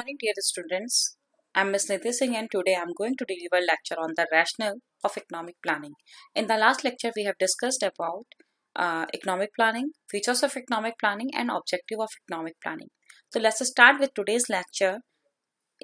Morning, dear students. I'm Ms. Nidhi Singh, and today I'm going to deliver a lecture on the rationale of economic planning. In the last lecture, we have discussed about economic planning, features of economic planning, and objective of economic planning. So let's start with today's lecture.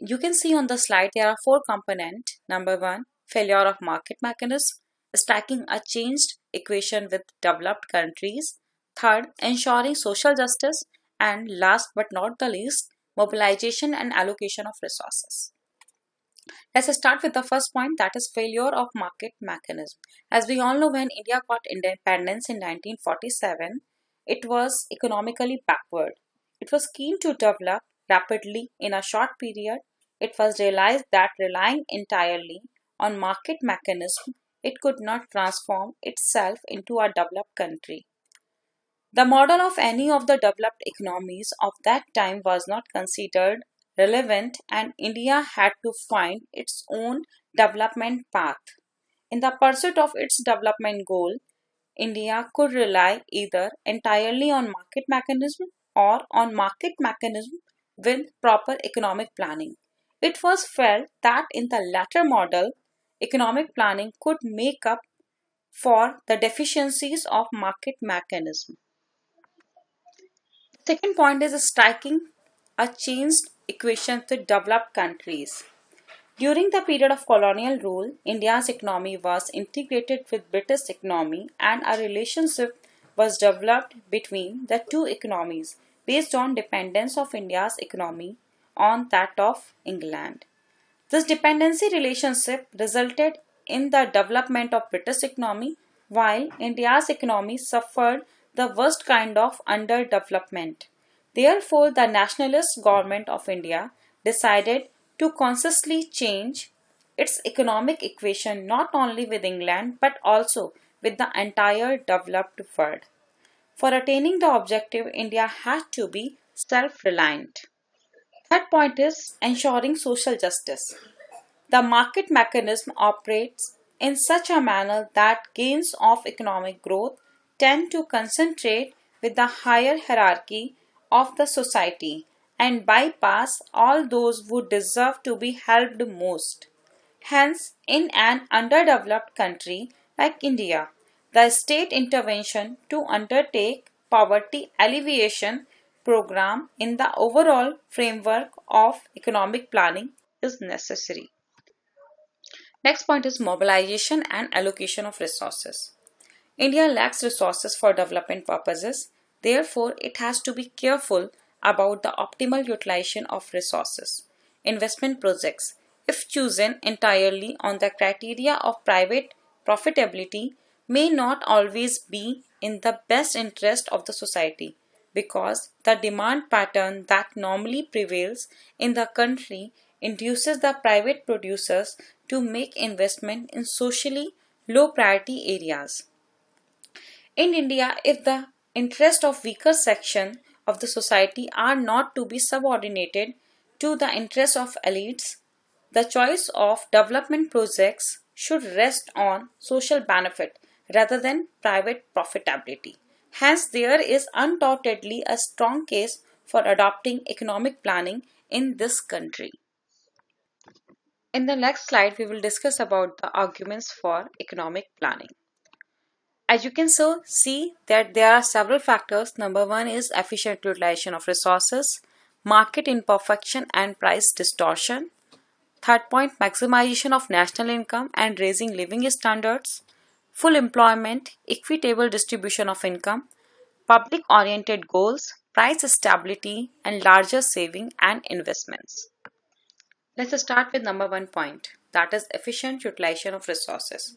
You can see on the slide there are four components. Number one, failure of market mechanism, stacking a changed equation with developed countries. Third, ensuring social justice. And last but not the least, mobilization and allocation of resources. Let's start with the first point, that is failure of market mechanism. As we all know, when India got independence in 1947, it was economically backward. It was keen to develop rapidly in a short period. It was realized that relying entirely on market mechanism, it could not transform itself into a developed country. The model of any of the developed economies of that time was not considered relevant, and India had to find its own development path. In the pursuit of its development goal, India could rely either entirely on market mechanism or on market mechanism with proper economic planning. It was felt that in the latter model, economic planning could make up for the deficiencies of market mechanism. Second point is striking a changed equation to developed countries. During the period of colonial rule, India's economy was integrated with British economy, and a relationship was developed between the two economies based on dependence of India's economy on that of England. This dependency relationship resulted in the development of British economy, while India's economy suffered the worst kind of underdevelopment. Therefore, the nationalist government of India decided to consciously change its economic equation not only with England but also with the entire developed world. For attaining the objective, India had to be self-reliant. Third point is ensuring social justice. The market mechanism operates in such a manner that gains of economic growth tend to concentrate with the higher hierarchy of the society and bypass all those who deserve to be helped most. Hence, in an underdeveloped country like India, the state intervention to undertake poverty alleviation program in the overall framework of economic planning is necessary. Next point is mobilization and allocation of resources. India lacks resources for development purposes, therefore, it has to be careful about the optimal utilization of resources. Investment projects, if chosen entirely on the criteria of private profitability, may not always be in the best interest of the society because the demand pattern that normally prevails in the country induces the private producers to make investment in socially low priority areas. In India, if the interests of weaker section of the society are not to be subordinated to the interests of elites, the choice of development projects should rest on social benefit rather than private profitability. Hence, there is undoubtedly a strong case for adopting economic planning in this country. In the next slide, we will discuss about the arguments for economic planning. As you can see that there are several factors. Number one is efficient utilization of resources, market imperfection and price distortion. Third point, maximization of national income and raising living standards, full employment, equitable distribution of income, public-oriented goals, price stability, and larger saving and investments. Let's start with number one point, that is efficient utilization of resources.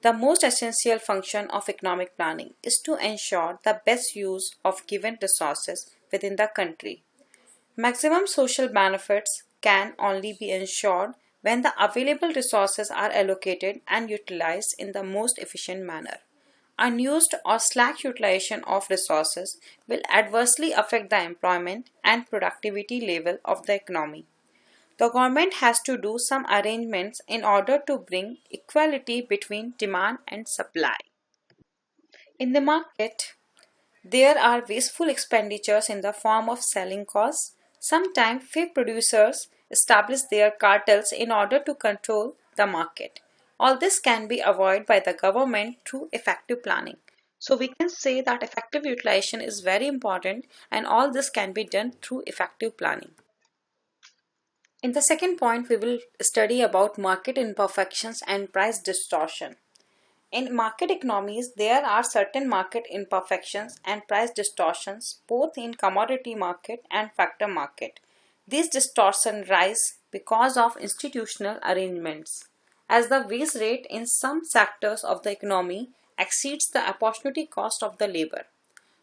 The most essential function of economic planning is to ensure the best use of given resources within the country. Maximum social benefits can only be ensured when the available resources are allocated and utilized in the most efficient manner. Unused or slack utilization of resources will adversely affect the employment and productivity level of the economy. The government has to do some arrangements in order to bring equality between demand and supply. In the market, there are wasteful expenditures in the form of selling costs, Sometimes fake producers establish their cartels in order to control the market. All this can be avoided by the government through effective planning. So we can say that effective utilization is very important and all this can be done through effective planning. In the second point, we will study about market imperfections and price distortion. In market economies, there are certain market imperfections and price distortions both in commodity market and factor market. These distortions rise because of institutional arrangements. As the wage rate in some sectors of the economy exceeds the opportunity cost of the labor.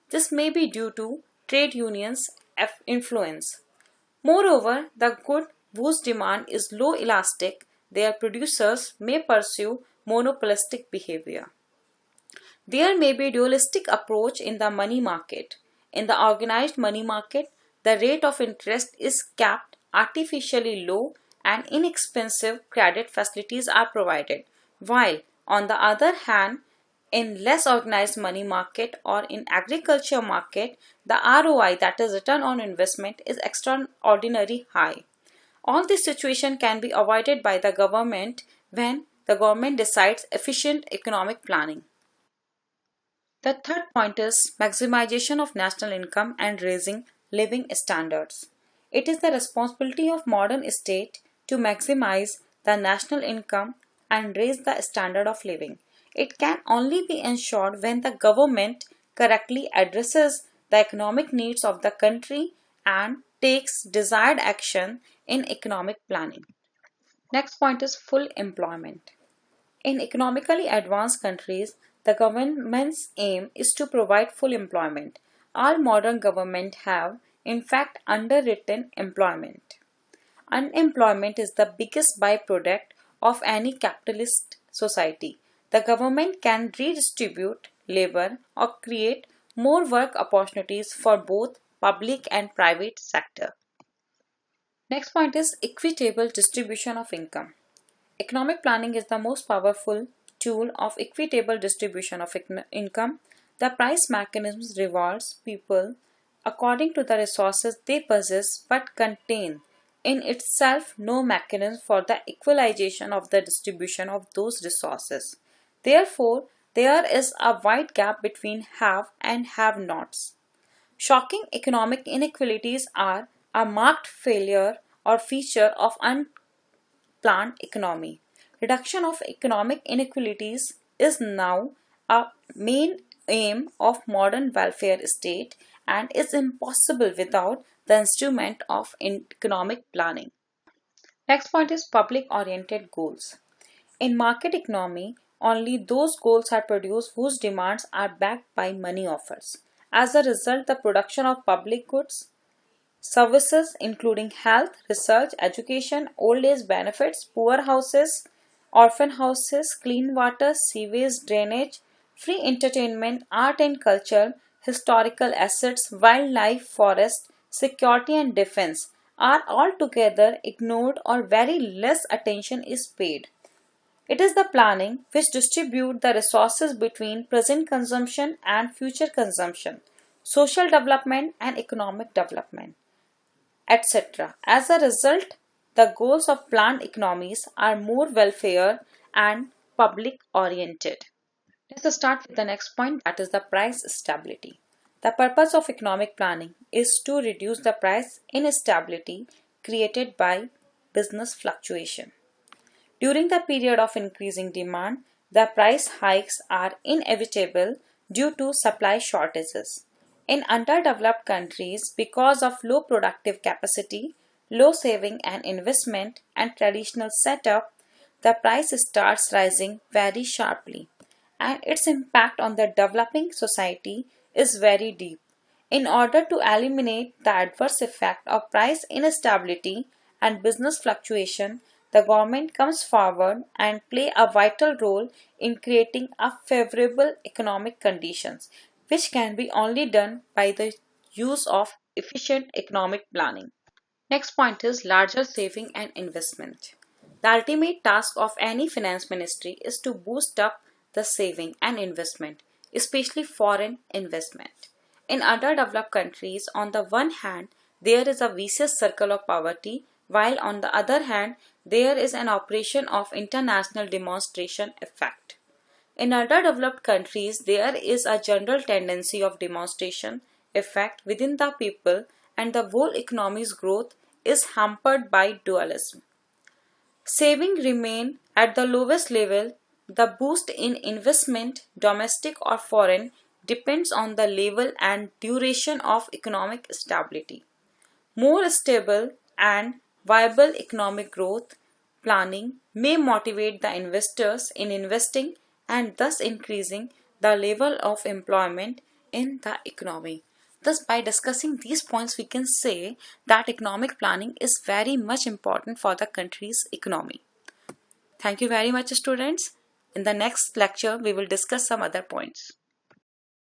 This may be due to trade unions' influence. Moreover, the good whose demand is low elastic, their producers may pursue monopolistic behavior. There may be dualistic approach in the money market. In the organized money market, the rate of interest is capped artificially low and inexpensive credit facilities are provided, while on the other hand, in less organized money market or in agriculture market, the ROI, that is return on investment, is extraordinarily high. All this situation can be avoided by the government when the government decides efficient economic planning. The third point is maximization of national income and raising living standards. It is the responsibility of modern state to maximize the national income and raise the standard of living. It can only be ensured when the government correctly addresses the economic needs of the country and takes desired action in economic planning. Next point is full employment. In economically advanced countries, the government's aim is to provide full employment. All modern governments have, in fact, underwritten employment. Unemployment is the biggest byproduct of any capitalist society. The government can redistribute labor or create more work opportunities for both public and private sector. Next point is equitable distribution of income. Economic planning is the most powerful tool of equitable distribution of income. The price mechanism rewards people according to the resources they possess but contain in itself no mechanism for the equalization of the distribution of those resources. Therefore, there is a wide gap between have and have nots. Shocking economic inequalities are a marked failure or feature of unplanned economy. Reduction of economic inequalities is now a main aim of modern welfare state and is impossible without the instrument of economic planning. Next point is public oriented goals. In market economy, only those goals are produced whose demands are backed by money offers. As a result, the production of public goods, services including health, research, education, old age benefits, poor houses, orphan houses, clean water, sewage, drainage, free entertainment, art and culture, historical assets, wildlife, forest, security and defense are altogether ignored or very less attention is paid. It is the planning which distributes the resources between present consumption and future consumption, social development and economic development, etc. As a result, the goals of planned economies are more welfare and public oriented. Let's start with the next point, that is the price stability. The purpose of economic planning is to reduce the price instability created by business fluctuation. During the period of increasing demand, the price hikes are inevitable due to supply shortages. In underdeveloped countries, because of low productive capacity, low saving and investment, and traditional setup, the price starts rising very sharply, and its impact on the developing society is very deep. In order to eliminate the adverse effect of price instability and business fluctuation, the government comes forward and play a vital role in creating a favorable economic conditions, which can be only done by the use of efficient economic planning. Next point is larger saving and investment. The ultimate task of any finance ministry is to boost up the saving and investment, especially foreign investment. In underdeveloped countries, on the one hand, there is a vicious circle of poverty, while on the other hand, there is an operation of international demonstration effect. In underdeveloped countries, there is a general tendency of demonstration effect within the people, and the whole economy's growth is hampered by dualism. Saving remain at the lowest level. The boost in investment, domestic or foreign, depends on the level and duration of economic stability. More stable and viable economic growth planning may motivate the investors in investing and thus increasing the level of employment in the economy. Thus, by discussing these points, we can say that economic planning is very much important for the country's economy. Thank you very much, students. In the next lecture, we will discuss some other points.